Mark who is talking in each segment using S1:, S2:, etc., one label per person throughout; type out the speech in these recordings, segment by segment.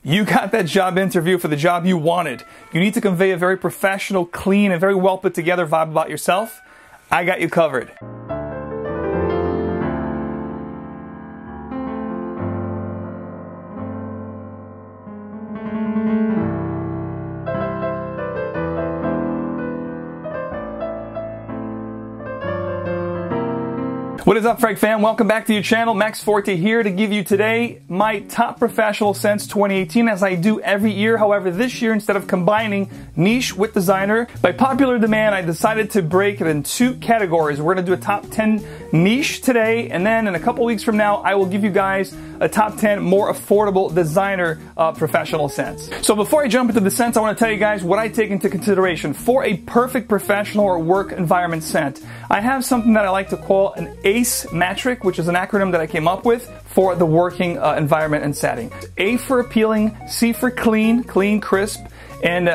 S1: You got that job interview for the job you wanted. You need to convey a very professional, clean, and very well put together vibe about yourself. I got you covered. What is up, FragFam? Welcome back to your channel. Max Forti here to give you today my top professional scents 2018, as I do every year. However, this year, instead of combining niche with designer, by popular demand, I decided to break it in two categories. We're going to do a top 10 niche today, and then in a couple weeks from now, I will give you guys a top 10 more affordable designer professional scents. So before I jump into the scents, I want to tell you guys what I take into consideration for a perfect professional or work environment scent. I have something that I like to call an ACE metric, which is an acronym that I came up with for the working environment and setting. A for appealing, C for clean, crisp, and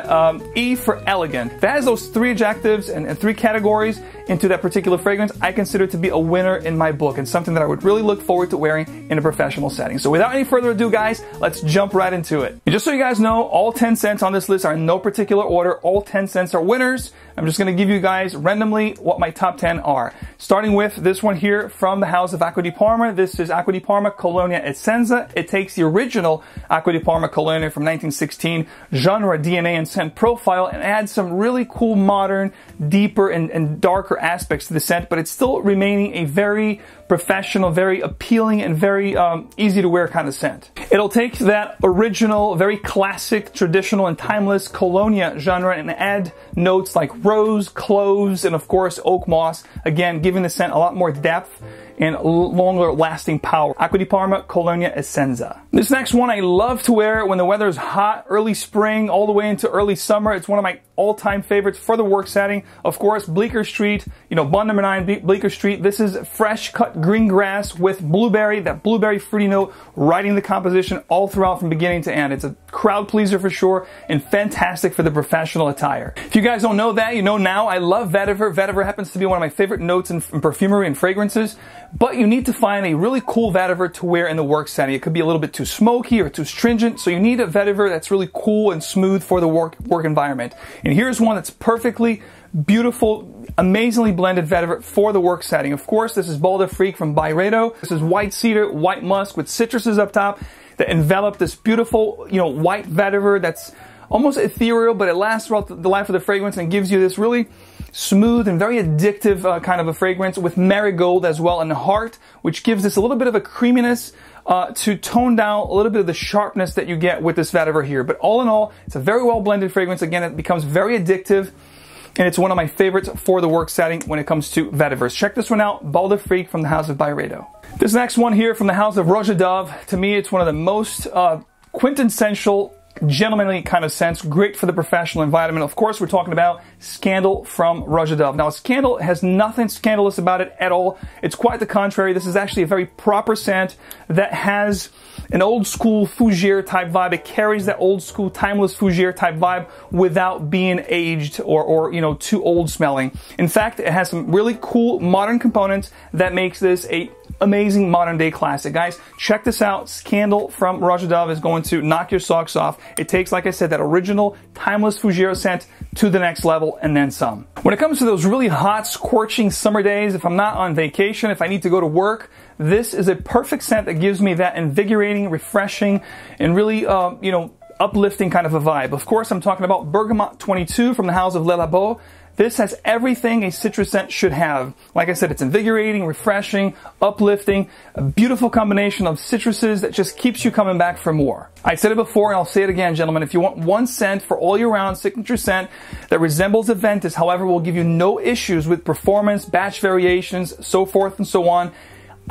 S1: E for elegant. If it has those three adjectives and three categories into that particular fragrance, I consider it to be a winner in my book and something that I would really look forward to wearing in a professional setting. So without any further ado, guys, let's jump right into it. And just so you guys know, all 10 scents on this list are in no particular order. All 10 scents are winners. I'm just going to give you guys randomly what my top 10 are. Starting with this one here from the house of Acqua di Parma. This is Acqua di Parma Colonia Essenza. It takes the original Acqua di Parma Colonia from 1916 genre, DNA, and scent profile and adds some really cool, modern, deeper, and darker aspects to the scent, but it's still remaining a very professional, very appealing, and very easy to wear kind of scent. It'll take that original, very classic, traditional, and timeless Colonia genre and add notes like rose, cloves, and of course oak moss, again giving the scent a lot more depth and longer lasting power. Acqua di Parma Colonia Essenza. This next one I love to wear when the weather is hot, early spring, all the way into early summer. It's one of my all-time favorites for the work setting. Of course, Bleecker Street, bond number 9, Bleecker Street. This is fresh cut green grass with blueberry, that blueberry fruity note riding the composition all throughout from beginning to end. It's a crowd pleaser for sure and fantastic for the professional attire. If you guys don't know that, you know now. I love vetiver. Vetiver happens to be one of my favorite notes in perfumery and fragrances, but you need to find a really cool vetiver to wear in the work setting. It could be a little bit too smoky or too stringent, so you need a vetiver that's really cool and smooth for the work environment. And here's one that's perfectly beautiful, amazingly blended vetiver for the work setting. Of course, this is Bal D'Afrique from BYREDO. This is white cedar, white musk with citruses up top that envelop this beautiful, white vetiver that's almost ethereal, but it lasts throughout the life of the fragrance and gives you this really smooth and very addictive kind of a fragrance with marigold as well and heart, which gives this a little bit of a creaminess to tone down a little bit of the sharpness that you get with this vetiver here. But all in all, it's a very well blended fragrance. Again, it becomes very addictive, and it's one of my favorites for the work setting when it comes to vetivers. Check this one out, Bal D'Afrique from the house of BYREDO. This next one here from the house of ROJA. To me, it's one of the most quintessential gentlemanly kind of scents, great for the professional environment. Of course, we're talking about Scandal from ROJA. Now, Scandal has nothing scandalous about it at all. It's quite the contrary. This is actually a very proper scent that has an old school Fougere type vibe. It carries that old school timeless Fougere type vibe without being aged or too old smelling. In fact, it has some really cool modern components that makes this a amazing modern day classic. Guys, check this out. Scandal from ROJA is going to knock your socks off. It takes, like I said, that original timeless Fougere scent to the next level and then some. When it comes to those really hot, scorching summer days, if I'm not on vacation, if I need to go to work, this is a perfect scent that gives me that invigorating, refreshing, and really, uplifting kind of a vibe. Of course, I'm talking about Bergamote 22 from the house of LABO. This has everything a citrus scent should have. Like I said, it's invigorating, refreshing, uplifting, a beautiful combination of citruses that just keeps you coming back for more. I said it before and I'll say it again, gentlemen. If you want one scent for all year round, signature scent that resembles Aventus, however, will give you no issues with performance, batch variations, so forth and so on,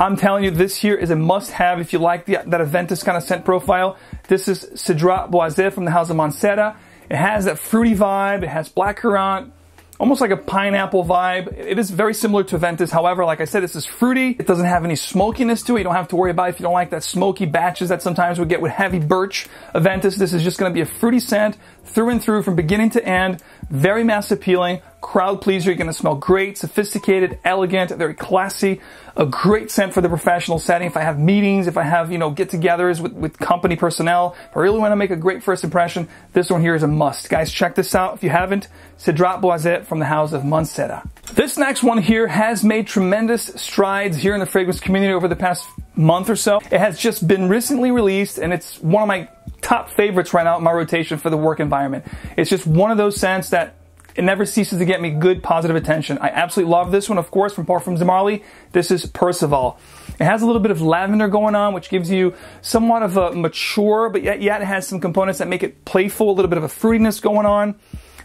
S1: I'm telling you, this here is a must-have if you like that Aventus kind of scent profile. This is Cedrat Boise from the house of MANCERA. It has that fruity vibe. It has blackcurrant, almost like a pineapple vibe. It is very similar to Aventus. However, like I said, this is fruity. It doesn't have any smokiness to it. You don't have to worry about it if you don't like that smoky batches that sometimes we get with heavy birch Aventus. This is just going to be a fruity scent through and through from beginning to end. Very mass appealing, crowd pleaser. You're going to smell great, sophisticated, elegant, very classy. A great scent for the professional setting. If I have meetings, if I have, get-togethers with company personnel, if I really want to make a great first impression, this one here is a must. Guys, check this out. If you haven't, Cedrat Boise from the house of MANCERA. This next one here has made tremendous strides here in the fragrance community over the past month or so. It has just been recently released, and it's one of my top favorites right now in my rotation for the work environment. It's just one of those scents that it never ceases to get me good, positive attention. I absolutely love this one, of course, from Parfums. This is Percival. It has a little bit of lavender going on, which gives you somewhat of a mature, but yet it has some components that make it playful, a little bit of a fruitiness going on.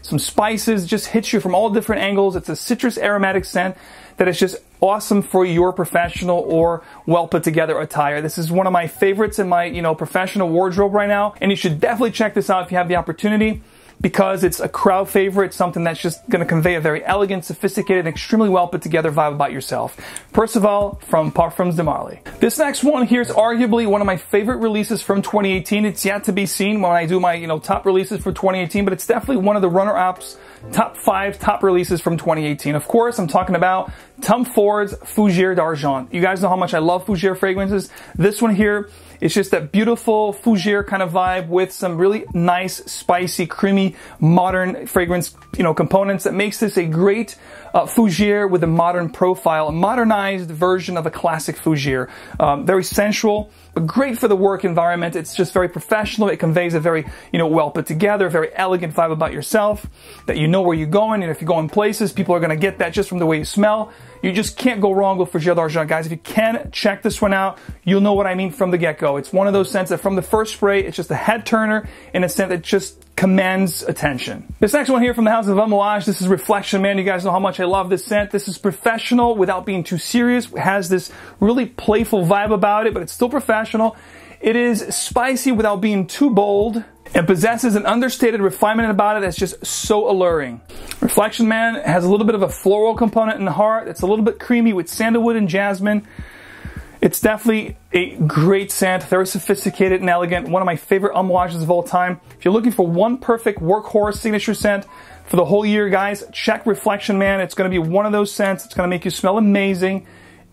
S1: Some spices, just hits you from all different angles. It's a citrus aromatic scent that is just awesome for your professional or well put together attire. This is one of my favorites in my, professional wardrobe right now. And you should definitely check this out if you have the opportunity, because it's a crowd favorite, something that's just going to convey a very elegant, sophisticated, and extremely well put together vibe about yourself. Percival from Parfums. This next one here is arguably one of my favorite releases from 2018. It's yet to be seen when I do my, top releases for 2018, but it's definitely one of the runner-ups, top 5 top releases from 2018. Of course, I'm talking about Tom Ford's Fougere d'Argent. You guys know how much I love Fougere fragrances. This one here, it's just that beautiful Fougere kind of vibe with some really nice, spicy, creamy, modern fragrance, components that makes this a great Fougere with a modern profile, a modernized version of a classic Fougere. Very sensual, but great for the work environment. It's just very professional. It conveys a very, well put together, very elegant vibe about yourself, that you know where you're going, and if you're going places, people are going to get that just from the way you smell. You just can't go wrong with Fougere d'Argent, guys. If you can, check this one out. You'll know what I mean from the get-go. It's one of those scents that from the first spray, it's just a head turner and a scent that just commands attention. This next one here from the house of AMOUAGE, this is Reflection Man. You guys know how much I love this scent. This is professional without being too serious. It has this really playful vibe about it, but it's still professional. It is spicy without being too bold, and possesses an understated refinement about it that's just so alluring. Reflection Man has a little bit of a floral component in the heart. It's a little bit creamy with sandalwood and jasmine. It's definitely a great scent, very sophisticated and elegant. One of my favorite AMOUAGEs of all time. If you're looking for one perfect workhorse signature scent for the whole year, guys, check Reflection Man. It's going to be one of those scents. It's going to make you smell amazing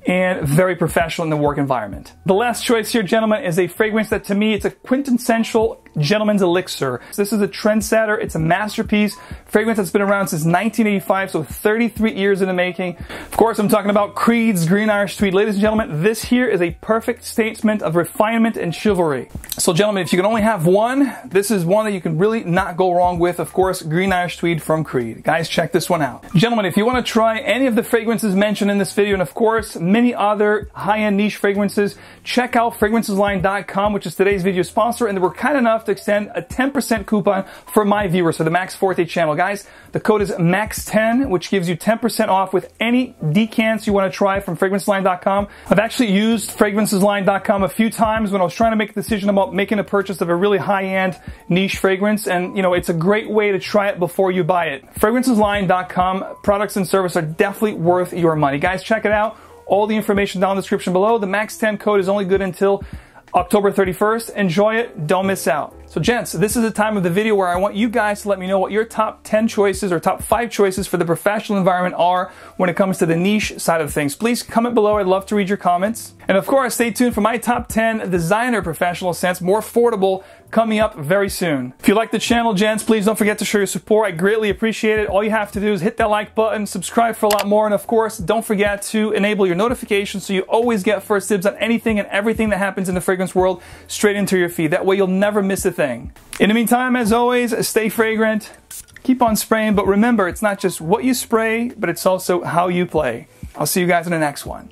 S1: and very professional in the work environment. The last choice here, gentlemen, is a fragrance that to me, it's a quintessential gentleman's elixir. This is a trendsetter. It's a masterpiece. Fragrance that's been around since 1985, so 33 years in the making. Of course, I'm talking about Creed's Green Irish Tweed. Ladies and gentlemen, this here is a perfect statement of refinement and chivalry. So gentlemen, if you can only have one, this is one that you can really not go wrong with. Of course, Green Irish Tweed from Creed. Guys, check this one out. Gentlemen, if you want to try any of the fragrances mentioned in this video, and of course, many other high-end niche fragrances, check out FragranceDesign.com, which is today's video sponsor, and they were kind enough to extend a 10% coupon for my viewers, for the Max Forti channel. Guys, the code is MAX10, which gives you 10% off with any decants you want to try from FragranceDesign.com. I've actually used FragranceDesign.com a few times when I was trying to make a decision about making a purchase of a really high-end niche fragrance, and it's a great way to try it before you buy it. FragranceDesign.com products and service are definitely worth your money. Guys, check it out. All the information down in the description below. The MAX10 code is only good until October 31st. Enjoy it. Don't miss out. So gents, this is the time of the video where I want you guys to let me know what your top 10 choices or top 5 choices for the professional environment are when it comes to the niche side of things. Please comment below. I'd love to read your comments. And of course, stay tuned for my top 10 designer professional scents, more affordable, coming up very soon. If you like the channel, gents, please don't forget to show your support. I greatly appreciate it. All you have to do is hit that like button, subscribe for a lot more, and of course, don't forget to enable your notifications so you always get first dibs on anything and everything that happens in the fragrance world straight into your feed. That way you'll never miss a thing. In the meantime, as always, stay fragrant, keep on spraying, but remember, it's not just what you spray, but it's also how you play. I'll see you guys in the next one.